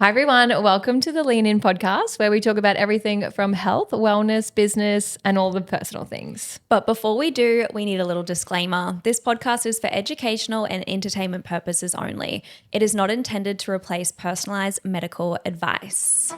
Hi, everyone. Welcome to the Lean In podcast, where we talk about everything from health, wellness, business, and all the personal things. But before we do, we need a little disclaimer. This podcast is for educational and entertainment purposes only. It is not intended to replace personalized medical advice.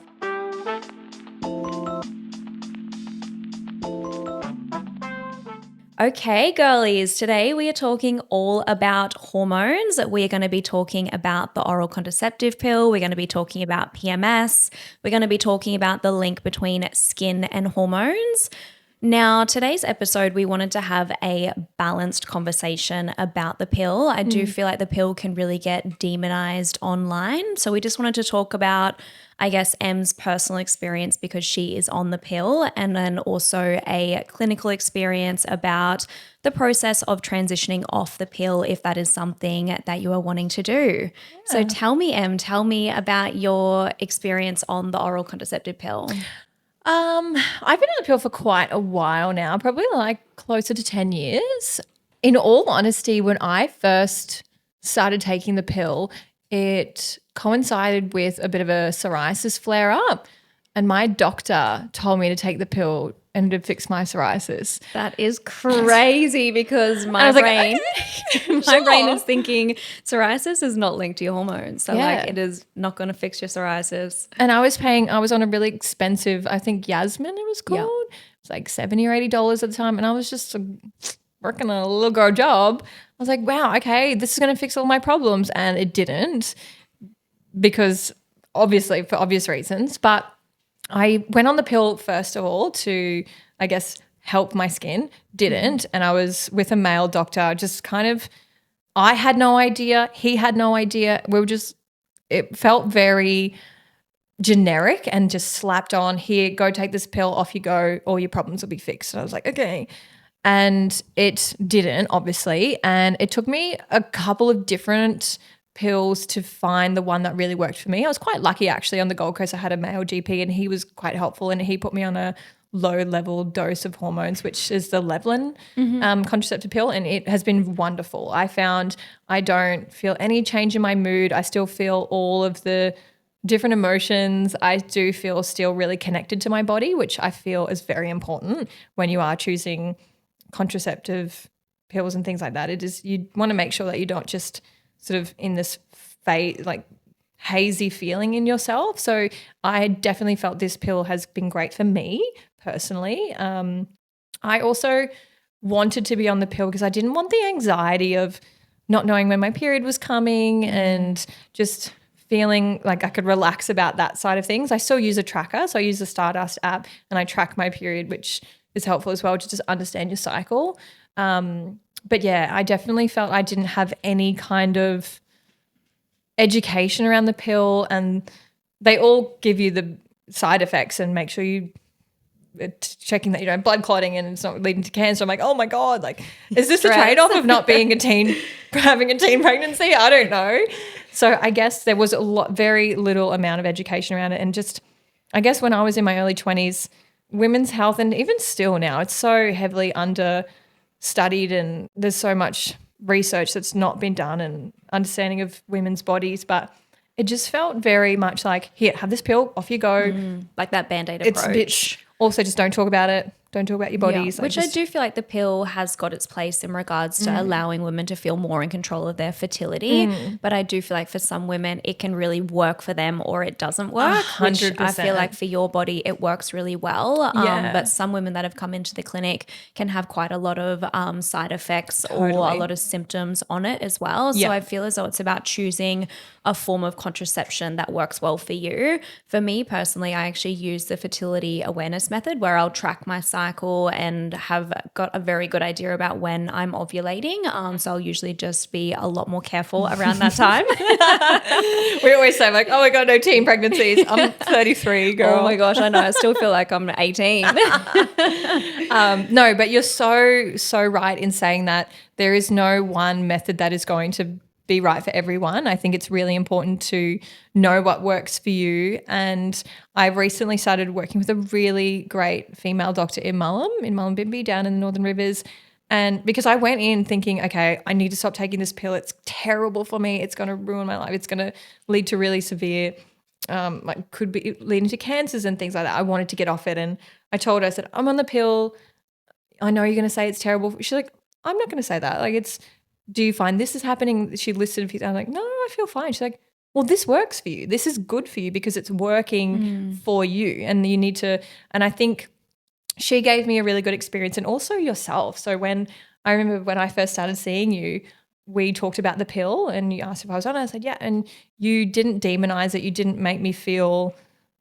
Okay, girlies, today we are talking all about hormones. We are going to be talking about the oral contraceptive pill. We're going to be talking about PMS. We're going to be talking about the link between skin and hormones. Now, today's episode, we wanted to have a balanced conversation about the pill. I do feel like the pill can really get demonized online. So we just wanted to talk about, I guess, Em's personal experience because she is on the pill, and then also a clinical experience about the process of transitioning off the pill if that is something that you are wanting to do. Yeah. So tell me, Em, tell me about your experience on the oral contraceptive pill. I've been on the pill for quite a while now, probably like closer to 10 years. In all honesty, when I first started taking the pill, it coincided with a bit of a psoriasis flare up, and my doctor told me to take the pill and to fix my psoriasis. That is crazy because my brain is thinking psoriasis is not linked to your hormones. So like it is not going to fix your psoriasis. And I was on a really expensive, I think Yasmin it was called. Yep. It was like $70 or $80 at the time. And I was just working a little girl job. I was like, wow, okay, this is going to fix all my problems. And it didn't, because obviously for obvious reasons. But I went on the pill first of all to, I guess, help my skin. Didn't. And I was with a male doctor, just kind of, I had no idea. He had no idea. It felt very generic and just slapped on, here, go take this pill, off you go, all your problems will be fixed. And I was like, okay. And it didn't, obviously. And it took me a couple of different pills to find the one that really worked for me. I was quite lucky actually. On the Gold Coast I had a male GP and he was quite helpful, and he put me on a low level dose of hormones, which is the Levlin contraceptive pill, and it has been wonderful. I found I don't feel any change in my mood. I still feel all of the different emotions. I do feel still really connected to my body, which I feel is very important when you are choosing contraceptive pills and things like that. It is, you want to make sure that you don't just sort of in this hazy feeling in yourself. So I definitely felt this pill has been great for me personally. I also wanted to be on the pill because I didn't want the anxiety of not knowing when my period was coming and just feeling like I could relax about that side of things. I still use a tracker. So I use the Stardust app and I track my period, which is helpful as well to just understand your cycle. But yeah, I definitely felt I didn't have any kind of education around the pill, and they all give you the side effects and make sure you checking that you don't have blood clotting and it's not leading to cancer. I'm like, oh my God, like, is this a trade-off of not being having a teen pregnancy? I don't know. So I guess there was very little amount of education around it. And just, I guess when I was in my early 20s, women's health, and even still now, it's so heavily understudied and there's so much research that's not been done and understanding of women's bodies, but it just felt very much like, here, have this pill, off you go. Like that Band-Aid approach. Also, just don't talk about it. Don't talk about your bodies. Yeah, which I do feel like the pill has got its place in regards to allowing women to feel more in control of their fertility. But I do feel like for some women it can really work for them or it doesn't work. 100%. Which I feel like for your body it works really well. But some women that have come into the clinic can have quite a lot of side effects or a lot of symptoms on it as well. So I feel as though it's about choosing a form of contraception that works well for you. For me personally, I actually use the fertility awareness method where I'll track my cycle and have got a very good idea about when I'm ovulating. So I'll usually just be a lot more careful around that time. We always say like, oh my God, no teen pregnancies. I'm 33, girl. Oh my gosh, I know. I still feel like I'm 18. No, but you're so right in saying that there is no one method that is going to be right for everyone. I think it's really important to know what works for you. And I've recently started working with a really great female doctor in Mullumbimby down in the Northern Rivers. And because I went in thinking, okay, I need to stop taking this pill. It's terrible for me. It's going to ruin my life. It's going to lead to really severe like could be leading to cancers and things like that. I wanted to get off it, and I told her, I said, I'm on the pill. I know you're going to say it's terrible. She's like, I'm not going to say that. Like, do you find this is happening? She listed a few things. I'm like, no, I feel fine. She's like, well, this works for you. This is good for you because it's working for you, and you need to. And I think she gave me a really good experience, and also yourself. So I remember when I first started seeing you, we talked about the pill, and you asked if I was on it. I said, yeah. And you didn't demonize it. You didn't make me feel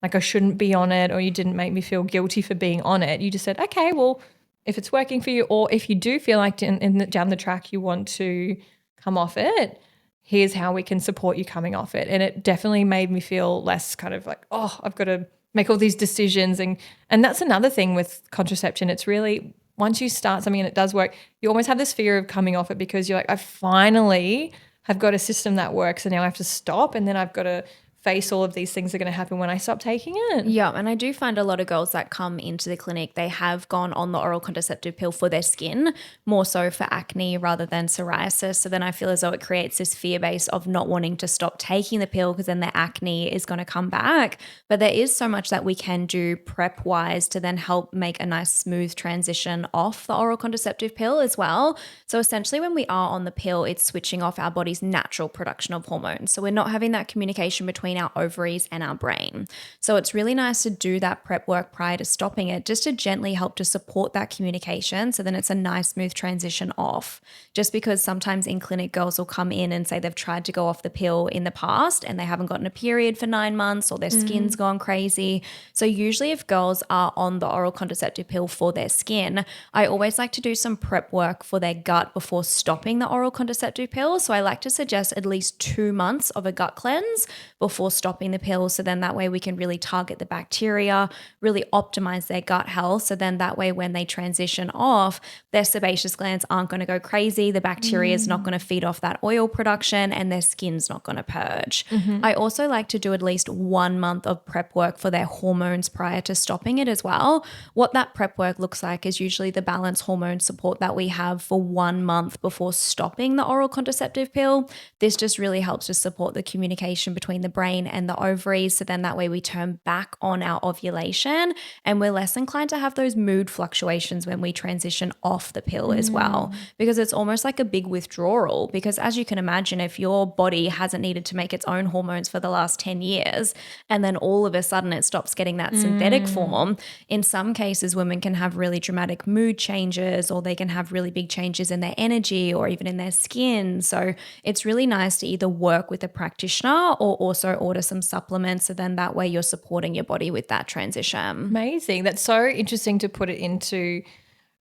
like I shouldn't be on it, or you didn't make me feel guilty for being on it. You just said, okay, well, if it's working for you, or if you do feel like down the track you want to come off it, here's how we can support you coming off it. And it definitely made me feel less kind of like, oh, I've got to make all these decisions. And that's another thing with contraception. It's really, once you start something and it does work, you almost have this fear of coming off it because you're like, I finally have got a system that works, and now I have to stop, and then I've got to face all of these things that are going to happen when I stop taking it. Yeah, and I do find a lot of girls that come into the clinic, they have gone on the oral contraceptive pill for their skin, more so for acne rather than psoriasis. So then I feel as though it creates this fear base of not wanting to stop taking the pill because then their acne is going to come back. But there is so much that we can do prep-wise to then help make a nice smooth transition off the oral contraceptive pill as well. So essentially when we are on the pill, it's switching off our body's natural production of hormones. So we're not having that communication between our ovaries and our brain. So it's really nice to do that prep work prior to stopping it, just to gently help to support that communication. So then it's a nice smooth transition off. Just because sometimes in clinic girls will come in and say they've tried to go off the pill in the past and they haven't gotten a period for 9 months, or their skin's gone crazy. So usually if girls are on the oral contraceptive pill for their skin, I always like to do some prep work for their gut before stopping the oral contraceptive pill. So I like to suggest at least 2 months of a gut cleanse before stopping the pill. So then that way we can really target the bacteria, really optimize their gut health. So then that way when they transition off, their sebaceous glands aren't going to go crazy. The bacteria is not going to feed off that oil production, and their skin's not going to purge. I also like to do at least 1 month of prep work for their hormones prior to stopping it as well. What that prep work looks like is usually the balance hormone support that we have for 1 month before stopping the oral contraceptive pill. This just really helps to support the communication between the brain and the ovaries. So then that way we turn back on our ovulation, and we're less inclined to have those mood fluctuations when we transition off the pill as well, because it's almost like a big withdrawal. Because as you can imagine, if your body hasn't needed to make its own hormones for the last 10 years, and then all of a sudden it stops getting that synthetic form, in some cases women can have really dramatic mood changes, or they can have really big changes in their energy or even in their skin. So it's really nice to either work with a practitioner or also order some supplements, so then that way you're supporting your body with that transition. Amazing. That's so interesting to put it into,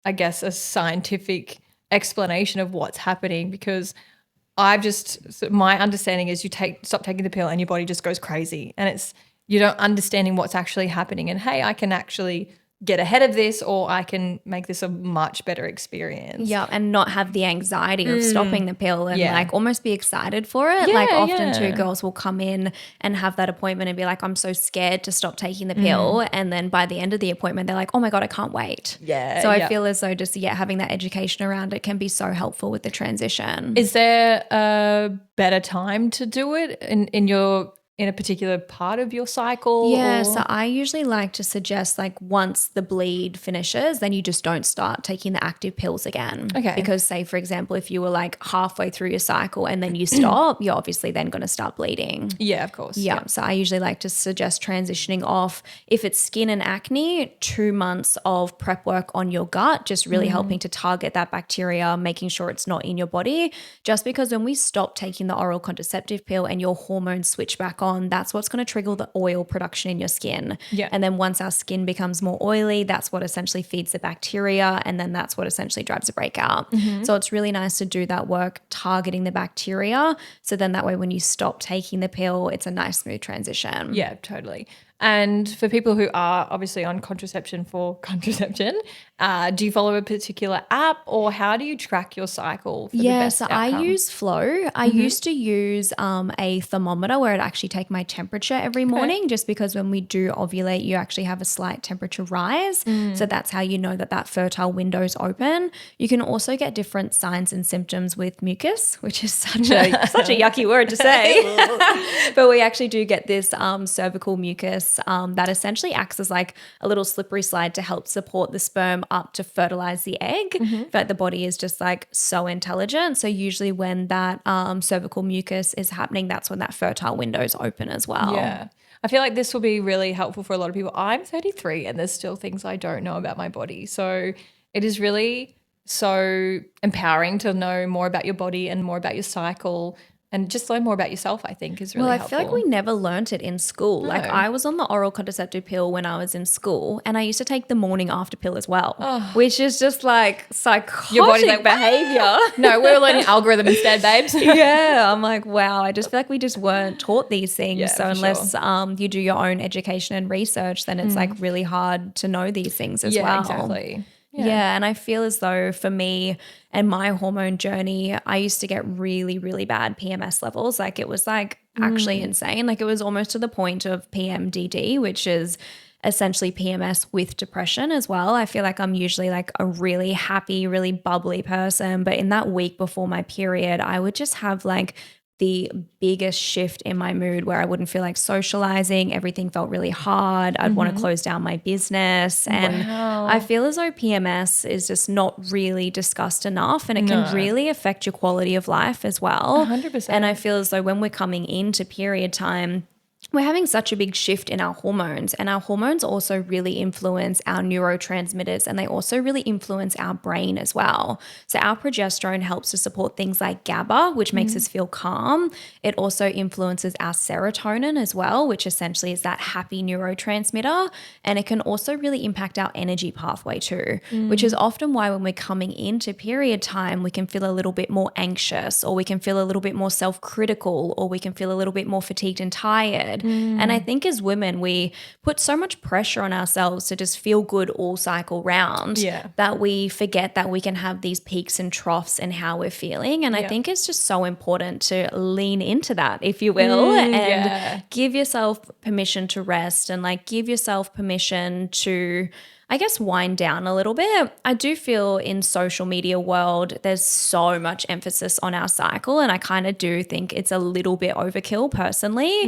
I guess, a scientific explanation of what's happening, because my understanding is stop taking the pill and your body just goes crazy, and you don't understanding what's actually happening, and hey, I can actually get ahead of this, or I can make this a much better experience. Yeah, and not have the anxiety of stopping the pill, and like almost be excited for it. Like often too, girls will come in and have that appointment and be like, I'm so scared to stop taking the pill. And then by the end of the appointment, they're like, oh my God, I can't wait. Yeah. So I feel as though just having that education around it can be so helpful with the transition. Is there a better time to do it in a particular part of your cycle? Yeah, so I usually like to suggest like once the bleed finishes, then you just don't start taking the active pills again. Okay. Because say, for example, if you were like halfway through your cycle and then you stop, you're obviously then going to start bleeding. Yeah, of course. Yeah. So I usually like to suggest transitioning off. If it's skin and acne, 2 months of prep work on your gut, just really helping to target that bacteria, making sure it's not in your body. Just because when we stop taking the oral contraceptive pill and your hormones switch back on, that's what's going to trigger the oil production in your skin. Yeah. And then once our skin becomes more oily, that's what essentially feeds the bacteria, and then that's what essentially drives a breakout. So it's really nice to do that work targeting the bacteria. So then that way when you stop taking the pill, it's a nice smooth transition. Yeah, totally. And for people who are obviously on contraception for contraception, do you follow a particular app or how do you track your cycle for the best So outcome? I use Flow. I used to use a thermometer where it actually take my temperature every morning, just because when we do ovulate, you actually have a slight temperature rise. So that's how you know that that fertile window is open. You can also get different signs and symptoms with mucus, which is such a yucky word to say. But we actually do get this cervical mucus that essentially acts as like a little slippery slide to help support the sperm up to fertilize the egg. But the body is just like so intelligent. So usually when that cervical mucus is happening, that's when that fertile window is open as well. Yeah. I feel like this will be really helpful for a lot of people. I'm 33 and there's still things I don't know about my body. So it is really so empowering to know more about your body and more about your cycle and just learn more about yourself, I think, is really helpful. I feel like we never learnt it in school. No. Like I was on the oral contraceptive pill when I was in school, and I used to take the morning after pill as well, which is just like psychotic Your body's like, behavior. No, we're learning algorithm instead, babes. Yeah, I'm like, wow, I just feel like we just weren't taught these things. Yeah, so unless you do your own education and research, then it's like really hard to know these things as well. Yeah, exactly. Yeah, and I feel as though for me and my hormone journey, I used to get really, really bad PMS levels. Like it was like actually insane. Like it was almost to the point of PMDD, which is essentially PMS with depression as well. I feel like I'm usually like a really happy, really bubbly person. But in that week before my period, I would just have like the biggest shift in my mood where I wouldn't feel like socializing. Everything felt really hard. I'd want to close down my business. And I feel as though PMS is just not really discussed enough, and it can really affect your quality of life as well. 100%. And I feel as though when we're coming into period time, we're having such a big shift in our hormones, and our hormones also really influence our neurotransmitters, and they also really influence our brain as well. So our progesterone helps to support things like GABA, which makes us feel calm. It also influences our serotonin as well, which essentially is that happy neurotransmitter. And it can also really impact our energy pathway too, which is often why when we're coming into period time, we can feel a little bit more anxious, or we can feel a little bit more self-critical, or we can feel a little bit more fatigued and tired. And I think as women, we put so much pressure on ourselves to just feel good all cycle round that we forget that we can have these peaks and troughs in how we're feeling. And I think it's just so important to lean into that, if you will, and give yourself permission to rest and like give yourself permission to, I guess, wind down a little bit. I do feel in social media world, there's so much emphasis on our cycle, and I kind of do think it's a little bit overkill personally,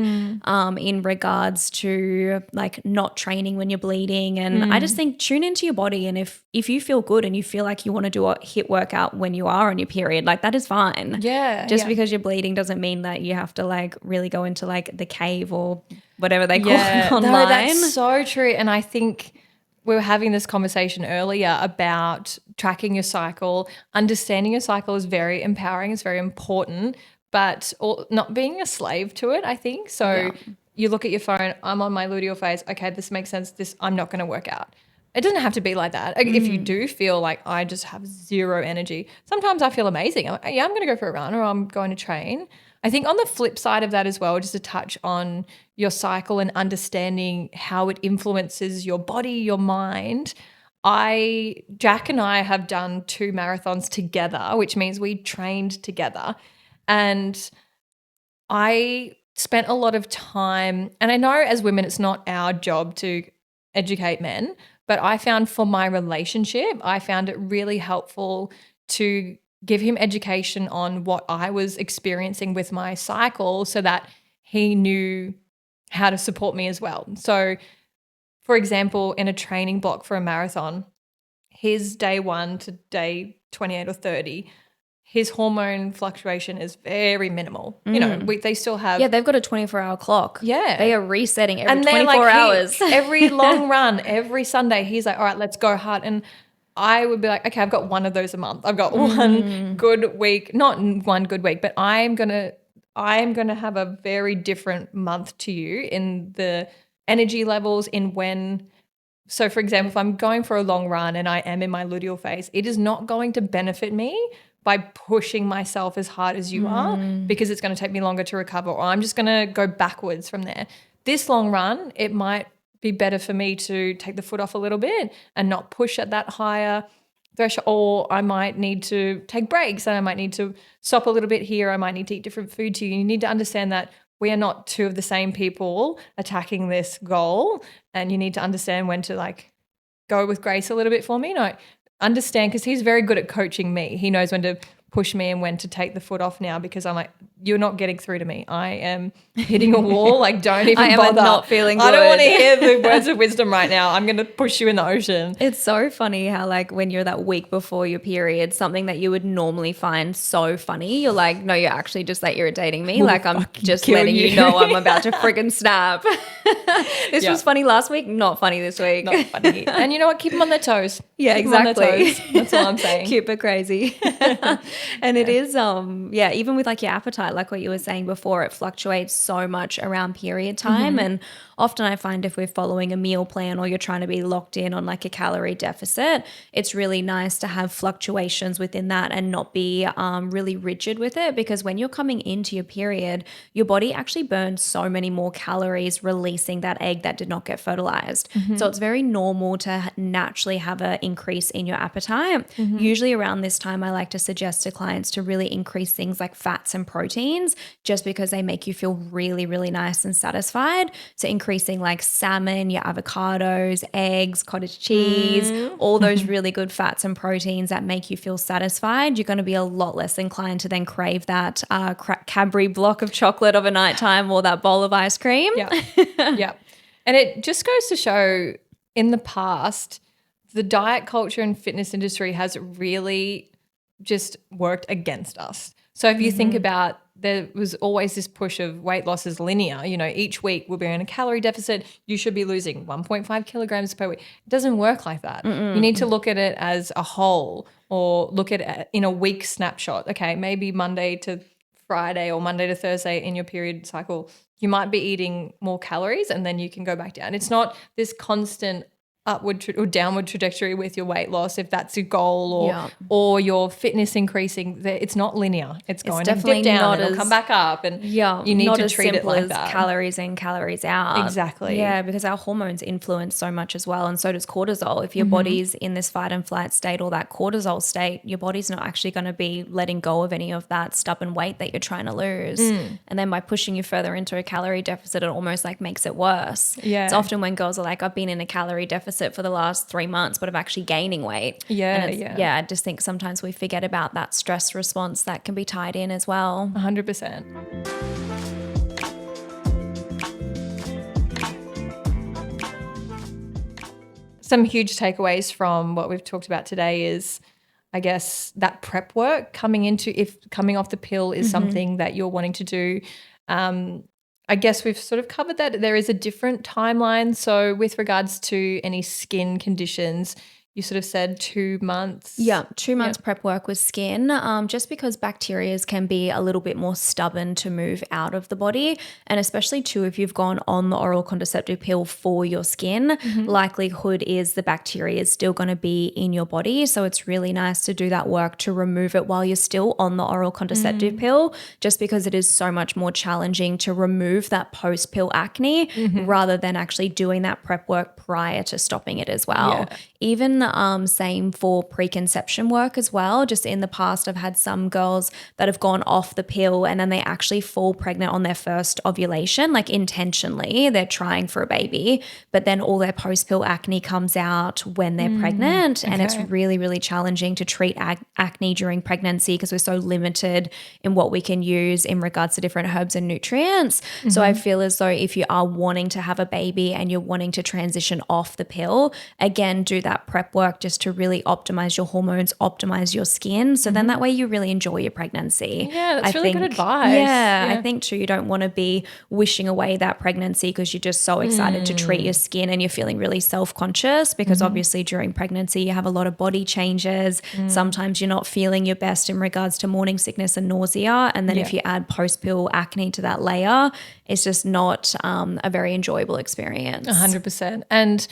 in regards to like not training when you're bleeding. And I just think tune into your body, and if you feel good and you feel like you want to do a HIIT workout when you are on your period, like that is fine. Just because you're bleeding doesn't mean that you have to like really go into like the cave or whatever they call it online. No, that's so true. And I think we were having this conversation earlier about tracking your cycle. Understanding your cycle is very empowering. It's very important, but not being a slave to it, I think. So you look at your phone, I'm on my luteal phase. Okay, this makes sense. I'm not going to work out. It doesn't have to be like that. If you do feel like I just have zero energy, sometimes I feel amazing. I'm like, I'm going to go for a run, or I'm going to train. I think on the flip side of that as well, just to touch on your cycle and understanding how it influences your body, your mind. Jack and I have done 2 marathons together, which means we trained together. And I spent a lot of time, and I know as women it's not our job to educate men, but I found for my relationship, I found it really helpful to give him education on what I was experiencing with my cycle so that he knew how to support me as well. So, for example, in a training block for a marathon, his day 1 to day 28 or 30, his hormone fluctuation is very minimal. You know, they still have... Yeah, they've got a 24-hour clock. Yeah. They are resetting every and 24 hours. Every long run, every Sunday, he's like, all right, let's go hard. And I would be like, okay, I've got one of those a month. I've got one good week, not one good week, but I'm going to have a very different month to you in the energy levels so for example, if I'm going for a long run and I am in my luteal phase, it is not going to benefit me by pushing myself as hard as you are, because it's going to take me longer to recover, or I'm just going to go backwards from there. this long run, it might be better for me to take the foot off a little bit and not push at that higher threshold, or I might need to take breaks and I might need to stop a little bit here. I might need to eat different food too. You need to understand that we are not two of the same people attacking this goal, and you need to understand when to like go with grace a little bit for me. No, understand, because he's very good at coaching me. He knows when to push me and when to take the foot off now, because I'm like, you're not getting through to me. I am hitting a wall. Like, don't even bother. Not feeling good. I don't want to hear the words of wisdom right now. I'm going to push you in the ocean. It's so funny how like when you're that week before your period, something that you would normally find so funny, you're like, no, you're actually just like irritating me. Like I'm just letting you know I'm about to friggin' snap. This was funny last week, not funny this week. Not funny. And you know what? Keep them on their toes. Yeah, Keep 'em on their exactly. toes. That's all I'm saying. Keep it crazy. And it is, even with like your appetite, like what you were saying before, it fluctuates so much around period time. And often I find if we're following a meal plan or you're trying to be locked in on like a calorie deficit, it's really nice to have fluctuations within that and not be really rigid with it, because when you're coming into your period, your body actually burns so many more calories releasing that egg that did not get fertilized. So it's very normal to naturally have an increase in your appetite. Usually around this time, I like to suggest to clients to really increase things like fats and proteins, just because they make you feel really, really nice and satisfied. So increasing like salmon, your avocados, eggs, cottage cheese, all those really good fats and proteins that make you feel satisfied, you're going to be a lot less inclined to then crave that Cadbury block of chocolate of a nighttime or that bowl of ice cream. Yeah. And it just goes to show, in the past, the diet culture and fitness industry has really just worked against us. So if you think about, there was always this push of weight loss is linear. You know, each week we'll be in a calorie deficit. You should be losing 1.5 kilograms per week. It doesn't work like that. You need to look at it as a whole, or look at it in a week snapshot. Okay, maybe Monday to Friday or Monday to Thursday in your period cycle, you might be eating more calories and then you can go back down. It's not this constant upward or downward trajectory with your weight loss, if that's your goal, or your fitness increasing. It's not linear. It's going to dip down and it'll come back up, and you need to treat it like that. Calories in, calories out. Exactly. Yeah, because our hormones influence so much as well, and so does cortisol. If your body's in this fight and flight state or that cortisol state, your body's not actually going to be letting go of any of that stubborn weight that you're trying to lose. And then by pushing you further into a calorie deficit, it almost like makes it worse. Yeah. It's often when girls are like, I've been in a calorie deficit for the last 3 months, but I'm actually gaining weight. I just think sometimes we forget about that stress response that can be tied in as well. 100%. Some huge takeaways from what we've talked about today is, I guess, that prep work coming off the pill is something that you're wanting to do. I guess we've sort of covered that there is a different timeline. So with regards to any skin conditions, you sort of said 2 months. Yeah, 2 months prep work with skin, just because bacteria can be a little bit more stubborn to move out of the body. And especially too, if you've gone on the oral contraceptive pill for your skin, likelihood is the bacteria is still going to be in your body. So it's really nice to do that work to remove it while you're still on the oral contraceptive pill, just because it is so much more challenging to remove that post-pill acne rather than actually doing that prep work prior to stopping it as well. Even same for preconception work as well. Just in the past, I've had some girls that have gone off the pill and then they actually fall pregnant on their first ovulation, like intentionally. They're trying for a baby, but then all their post-pill acne comes out when they're pregnant. And it's really, really challenging to treat acne during pregnancy because we're so limited in what we can use in regards to different herbs and nutrients. So I feel as though if you are wanting to have a baby and you're wanting to transition off the pill, again, do that prep work just to really optimize your hormones, optimize your skin. So then that way you really enjoy your pregnancy. Yeah, that's really good advice. Yeah, I think too, you don't want to be wishing away that pregnancy because you're just so excited to treat your skin and you're feeling really self-conscious because obviously during pregnancy you have a lot of body changes. Sometimes you're not feeling your best in regards to morning sickness and nausea. And then if you add post-pill acne to that layer, it's just not a very enjoyable experience. 100%. And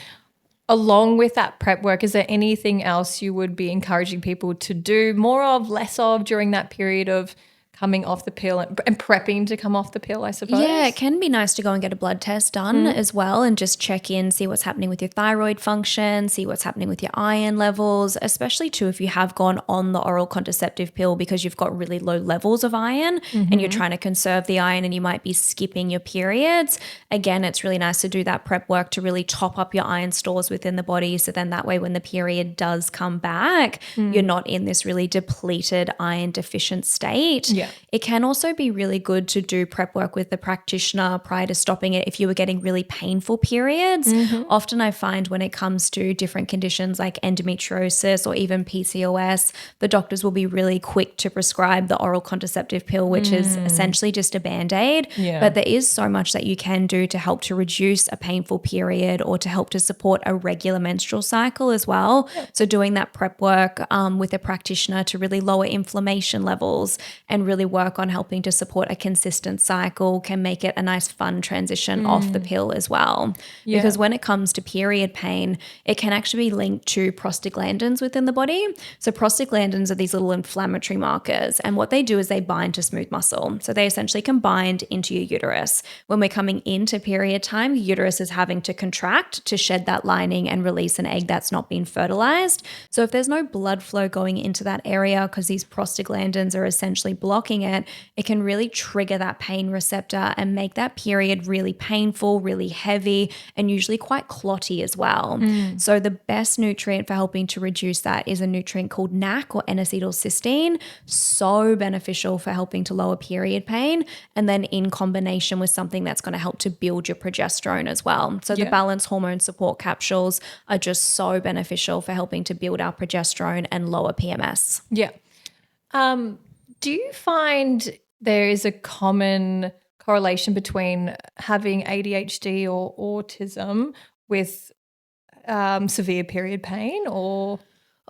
along with that prep work, is there anything else you would be encouraging people to do more of, less of during that period of coming off the pill and prepping to come off the pill, I suppose. Yeah, it can be nice to go and get a blood test done as well and just check in, see what's happening with your thyroid function, see what's happening with your iron levels, especially too if you have gone on the oral contraceptive pill because you've got really low levels of iron and you're trying to conserve the iron and you might be skipping your periods. Again, it's really nice to do that prep work to really top up your iron stores within the body, so then that way when the period does come back, you're not in this really depleted iron deficient state. Yeah. It can also be really good to do prep work with the practitioner prior to stopping it if you were getting really painful periods. Often I find when it comes to different conditions like endometriosis or even PCOS, the doctors will be really quick to prescribe the oral contraceptive pill, which is essentially just a Band-Aid. Yeah. But there is so much that you can do to help to reduce a painful period or to help to support a regular menstrual cycle as well. So doing that prep work with a practitioner to really lower inflammation levels and really work on helping to support a consistent cycle can make it a nice fun transition off the pill as well. Yeah. Because when it comes to period pain, it can actually be linked to prostaglandins within the body. So prostaglandins are these little inflammatory markers, and what they do is they bind to smooth muscle. So they essentially can bind into your uterus. When we're coming into period time, your uterus is having to contract to shed that lining and release an egg that's not been fertilized. So if there's no blood flow going into that area because these prostaglandins are essentially blocking it, it can really trigger that pain receptor and make that period really painful, really heavy, and usually quite clotty as well. So the best nutrient for helping to reduce that is a nutrient called NAC or N-acetylcysteine. So beneficial for helping to lower period pain, and then in combination with something that's going to help to build your progesterone as well. So the balanced hormone support capsules are just so beneficial for helping to build our progesterone and lower PMS. Yeah. Do you find there is a common correlation between having ADHD or autism with severe period pain or?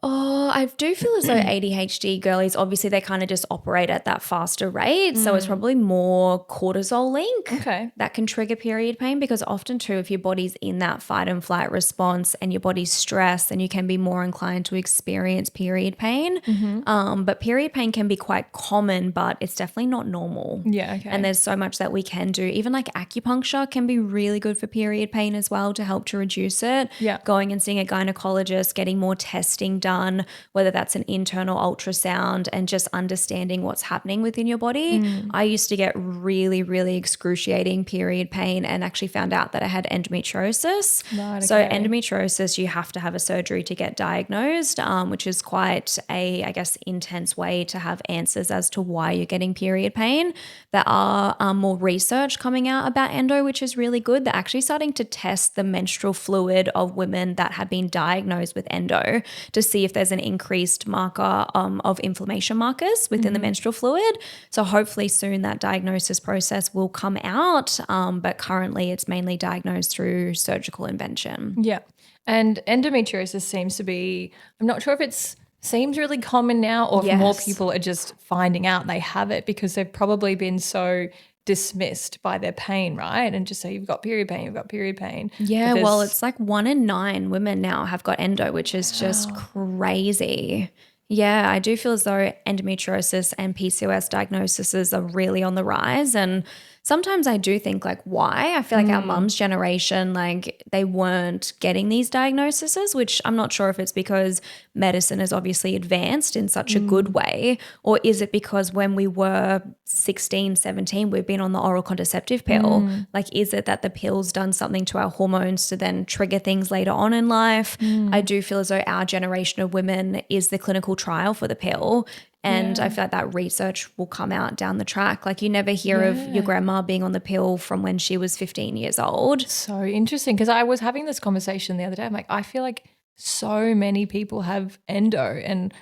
Oh, I do feel as though ADHD girlies, obviously they kind of just operate at that faster rate. So it's probably more cortisol link that can trigger period pain, because often too, if your body's in that fight and flight response and your body's stressed, then you can be more inclined to experience period pain. But period pain can be quite common, but it's definitely not normal. Yeah, okay. And there's so much that we can do. Even like acupuncture can be really good for period pain as well to help to reduce it. Yeah. Going and seeing a gynecologist, getting more testing done, whether that's an internal ultrasound and just understanding what's happening within your body. I used to get really, really excruciating period pain and actually found out that I had endometriosis. Right, So okay. endometriosis, you have to have a surgery to get diagnosed, which is quite a, I guess, intense way to have answers as to why you're getting period pain. There are more research coming out about endo, which is really good. They're actually starting to test the menstrual fluid of women that have been diagnosed with endo to see if there's an increased marker of inflammation markers within the menstrual fluid. So hopefully soon that diagnosis process will come out, but currently it's mainly diagnosed through surgical intervention. Yeah. And endometriosis seems to be, I'm not sure if it's seems really common now or if more Yes. people are just finding out they have it because they've probably been so dismissed by their pain, right? And just say, you've got period pain, you've got period pain. Yeah, But well, there's- it's like 1 in 9 women now have got endo, which is just crazy. Yeah, I do feel as though endometriosis and PCOS diagnoses are really on the rise. And sometimes I do think like, why? I feel like our mum's generation, like they weren't getting these diagnoses, which I'm not sure if it's because medicine is obviously advanced in such a good way, or is it because when we were 16, 17, we've been on the oral contraceptive pill? Like, is it that the pill's done something to our hormones to then trigger things later on in life? I do feel as though our generation of women is the clinical trial for the pill. And I feel like that research will come out down the track. Like you never hear of your grandma being on the pill from when she was 15 years old. So interesting, because I was having this conversation the other day. I'm like, I feel like so many people have endo, and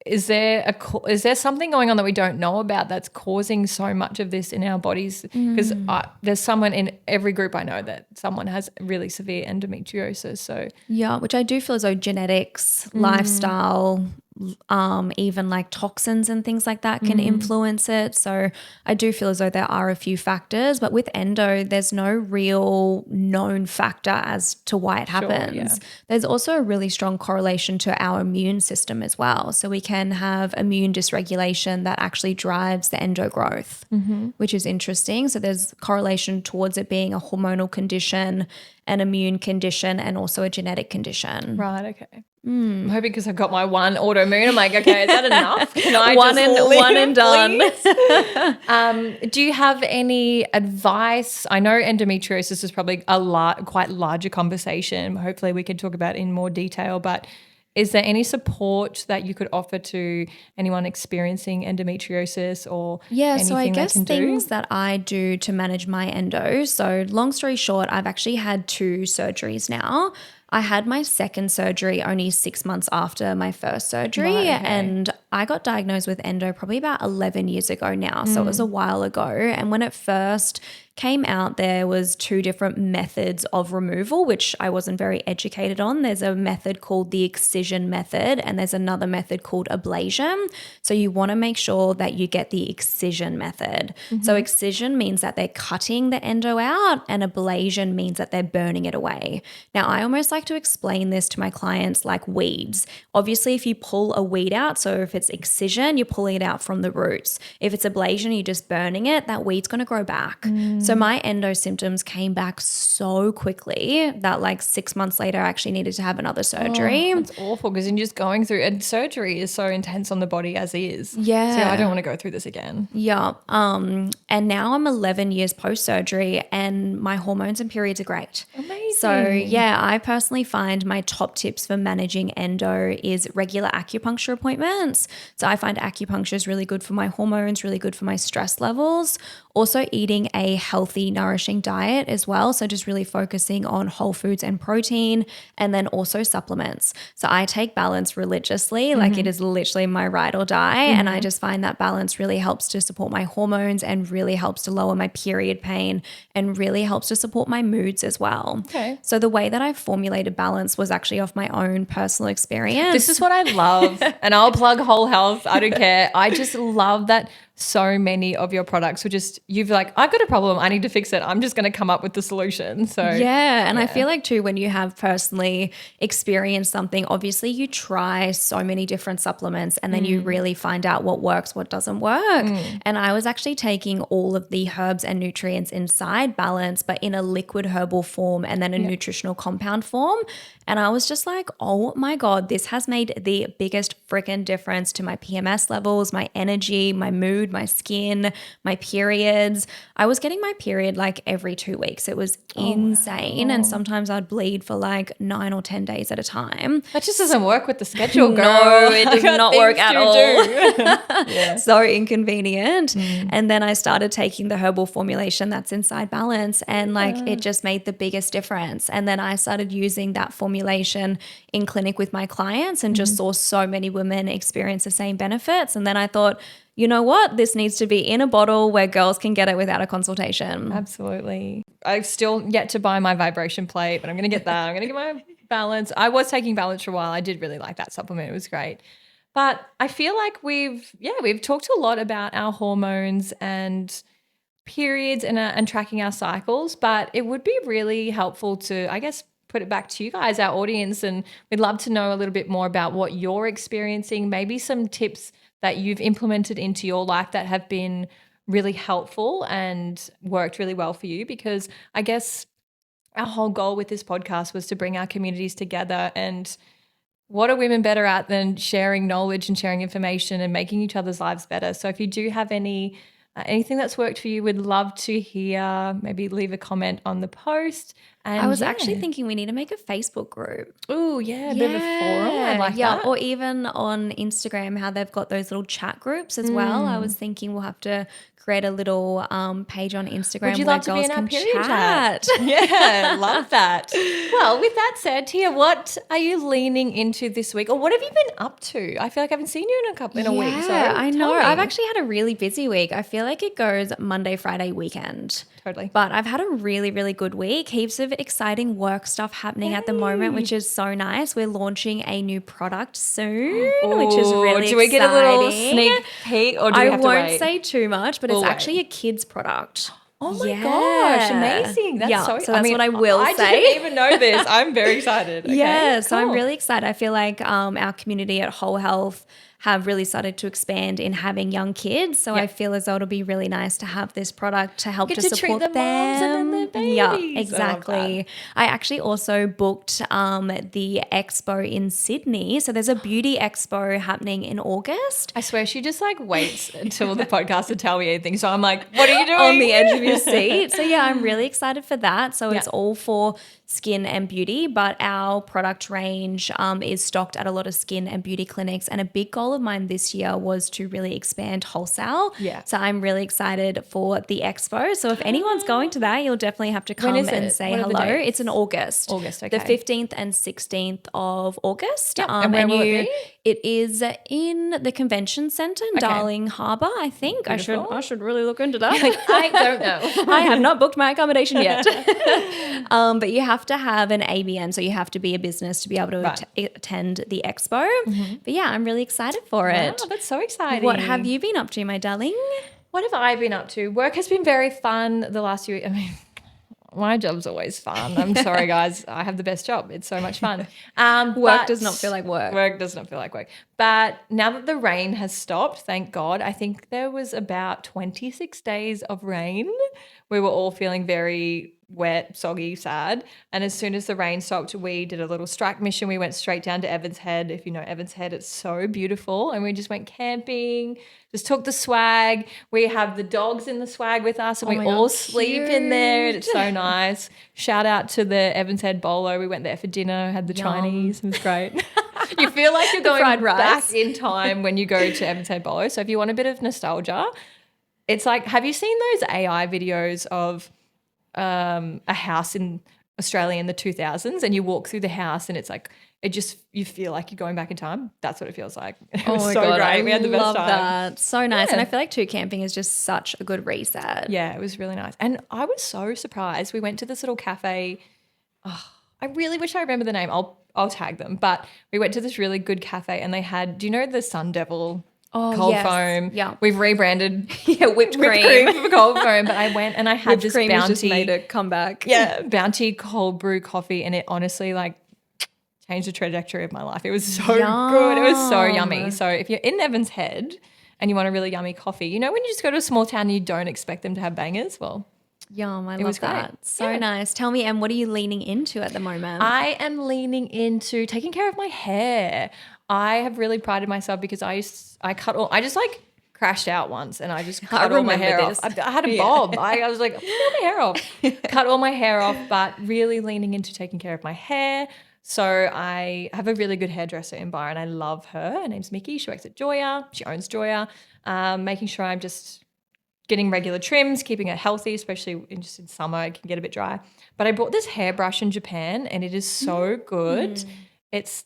is there something going on that we don't know about that's causing so much of this in our bodies? Because there's someone in every group I know that someone has really severe endometriosis. So Yeah, which I do feel as though genetics, lifestyle, even like toxins and things like that can influence it. So I do feel as though there are a few factors, but with endo, there's no real known factor as to why it happens. There's also a really strong correlation to our immune system as well. So we can have immune dysregulation that actually drives the endo growth, which is interesting. So there's correlation towards it being a hormonal condition, an immune condition, and also a genetic condition. Right, okay. I'm hoping because I've got my one autoimmune. I'm like, okay, is that enough? Can I one just and done? Do you have any advice? I know endometriosis is probably quite larger conversation. Hopefully we could talk about it in more detail, but is there any support that you could offer to anyone experiencing endometriosis or anything so I guess they can things do? that I do to manage my endo. So long story short, I've actually had 2 surgeries now. I had my second surgery only 6 months after my first surgery, Right, okay. and I got diagnosed with endo probably about 11 years ago now. So it was a while ago. And when it first came out, there was 2 different methods of removal, which I wasn't very educated on. There's a method called the excision method, and there's another method called ablation. So you want to make sure that you get the excision method. So excision means that they're cutting the endo out, and ablation means that they're burning it away. Now, I almost like to explain this to my clients like weeds. Obviously, if you pull a weed out, so if it's excision, you're pulling it out from the roots. If it's ablation, you're just burning it, that weed's going to grow back. So my endo symptoms came back so quickly that like 6 months later, I actually needed to have another surgery. It's awful because you're just going through, and surgery is so intense on the body as is. Yeah. So I don't want to go through this again. Yeah. And now I'm 11 years post-surgery and my hormones and periods are great. Amazing. So yeah, I personally find my top tips for managing endo is regular acupuncture appointments. So I find acupuncture is really good for my hormones, really good for my stress levels. Also eating a healthy, nourishing diet as well. So just really focusing on whole foods and protein, and then also supplements. So I take balance religiously, like it is literally my ride or die. And I just find that balance really helps to support my hormones and really helps to lower my period pain and really helps to support my moods as well. Okay. So the way that I formulated balance was actually off my own personal experience. This is what I love. And I'll plug Whole Health. I don't care. I just love that so many of your products were just, you've like, I've got a problem, I need to fix it. I'm just going to come up with the solution. So yeah. And I feel like too, when you have personally experienced something, obviously you try so many different supplements and then you really find out what works, what doesn't work. And I was actually taking all of the herbs and nutrients inside balance, but in a liquid herbal form and then a nutritional compound form. And I was just like, oh my God, this has made the biggest freaking difference to my PMS levels, my energy, my mood, my skin, my periods. I was getting my period like every 2 weeks. It was insane. And sometimes I'd bleed for like 9 or 10 days at a time. that just doesn't work with the schedule, girl. No, it does not work at all. Do. So inconvenient. And then I started taking the herbal formulation that's inside balance and like it just made the biggest difference. And then I started using that formulation in clinic with my clients and just saw so many women experience the same benefits. And then I thought, you know what? This needs to be in a bottle where girls can get it without a consultation. Absolutely. I've still yet to buy my vibration plate, but I'm going to get that. I'm going to get my balance. I was taking balance for a while. I did really like that supplement. It was great. But I feel like we've talked a lot about our hormones and periods and tracking our cycles, but it would be really helpful to, I guess, put it back to you guys, our audience, and we'd love to know a little bit more about what you're experiencing, maybe some tips that you've implemented into your life that have been really helpful and worked really well for you, because I guess our whole goal with this podcast was to bring our communities together, and what are women better at than sharing knowledge and sharing information and making each other's lives better? So if you do have anything that's worked for you, we'd love to hear. Maybe leave a comment on the post. And I was actually thinking we need to make a Facebook group. Oh, yeah, a bit of a forum. I like that. Or even on Instagram, how they've got those little chat groups as well. I was thinking we'll have to create a little page on Instagram. Would you where love to be girls in our can period chat? Yeah, love that. Well, with that said, Tia, what are you leaning into this week, or what have you been up to? I feel like I haven't seen you in a week. So I know. tell me. I've actually had a really busy week. I feel like it goes Monday, Friday, weekend. Totally. But I've had a really, really good week. Heaps of exciting work stuff happening at the moment, which is so nice. We're launching a new product soon, which is really exciting. Do we get a little sneak peek or do we have to wait? I won't say too much, but it's actually a kid's product. Oh my gosh, amazing. That's so that's what I will say. I didn't even know this. I'm very excited. Okay, so I'm really excited. I feel like our community at Whole Health have really started to expand in having young kids. So I feel as though it'll be really nice to have this product to help to support treat the them. moms and then their babies. Yeah, exactly. I actually also booked the expo in Sydney. So there's a beauty expo happening in August. I swear she just like waits until the podcast to tell me anything. So I'm like, what are you doing? On the edge of your seat. So yeah, I'm really excited for that. So it's all for skin and beauty, but our product range is stocked at a lot of skin and beauty clinics. And a big goal of mine this year was to really expand wholesale. Yeah. So I'm really excited for the expo. So if anyone's going to that, you'll definitely have to come and say hello. It's in August. August, okay. The 15th and 16th of August. Yep. And where will it be? It is in the convention centre in Darling Harbour, I think. I should really look into that. I don't know. I have not booked my accommodation yet. But you have to have an ABN, so you have to be a business to be able to attend the expo. But yeah, I'm really excited for it. Wow, that's so exciting. What have you been up to, my darling? What have I been up to? Work has been very fun the last few weeks. I mean, my job's always fun. I'm sorry, guys. I have the best job. It's so much fun. Work does not feel like work. Work does not feel like work. But now that the rain has stopped, thank God, I think there was about 26 days of rain. We were all feeling very wet, soggy, sad. And as soon as the rain stopped, we did a little strike mission. We went straight down to Evans Head. If you know Evans Head, it's so beautiful. And we just went camping, just took the swag. We have the dogs in the swag with us and we all sleep in there. And it's so nice. Shout out to the Evans Head Bolo. We went there for dinner, had the Chinese. It was great. You feel like you're going back in time when you go to Evans Head Bolo. So if you want a bit of nostalgia, it's like, have you seen those AI videos of a house in Australia in the 2000s and you walk through the house and it's like, you feel like you're going back in time? That's what it feels like. It was so great. We had the best time. That. So nice. Yeah. And I feel like camping is just such a good reset. Yeah, it was really nice. And I was so surprised. We went to this little cafe. Oh, I really wish I remember the name. I'll tag them. But we went to this really good cafe and they had, do you know the Sun Devil cold foam? Yeah. We've rebranded whipped cream for cold foam. But I went and I had this cream Bounty. Just made a comeback. Yeah, Bounty cold brew coffee and it honestly like changed the trajectory of my life. It was so good. It was so yummy. So if you're in Evans Head and you want a really yummy coffee, you know when you just go to a small town and you don't expect them to have bangers? Well, yum, I love that. So nice. Tell me, Em, what are you leaning into at the moment? I am leaning into taking care of my hair. I have really prided myself because I just like crashed out once and I just cut all my hair off. I had a bob. I was like, I'm gonna cut my hair off. Cut all my hair off, but really leaning into taking care of my hair. So I have a really good hairdresser in Byron. I love her. Her name's Mickey. She works at Joya. She owns Joya. Making sure I'm just getting regular trims, keeping it healthy, especially in summer. It can get a bit dry. But I bought this hairbrush in Japan and it is so good. It's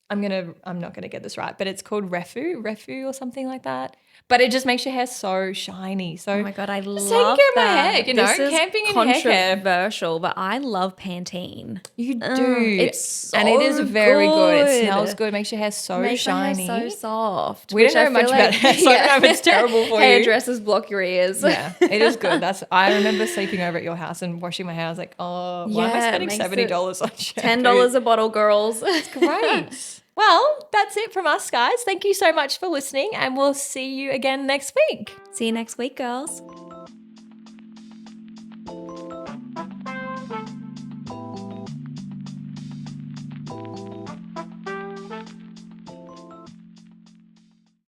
I'm not gonna get this right, but it's called Refu or something like that. But it just makes your hair so shiny. So oh my God, I love taking care of my that. hair, you know, this is camping in hair care. Controversial, but I love Pantene. You do. It's so and it is very good. It smells good. Makes your hair so shiny. My hair so soft. We don't know much about hair, so I don't know if it's terrible for you. Hairdressers block your ears. Yeah, it is good. I remember sleeping over at your house and washing my hair. I was like, oh, why am I spending $70 on shampoo? $10 a bottle, girls. It's great. Well, that's it from us, guys. Thank you so much for listening and we'll see you again next week. See you next week, girls.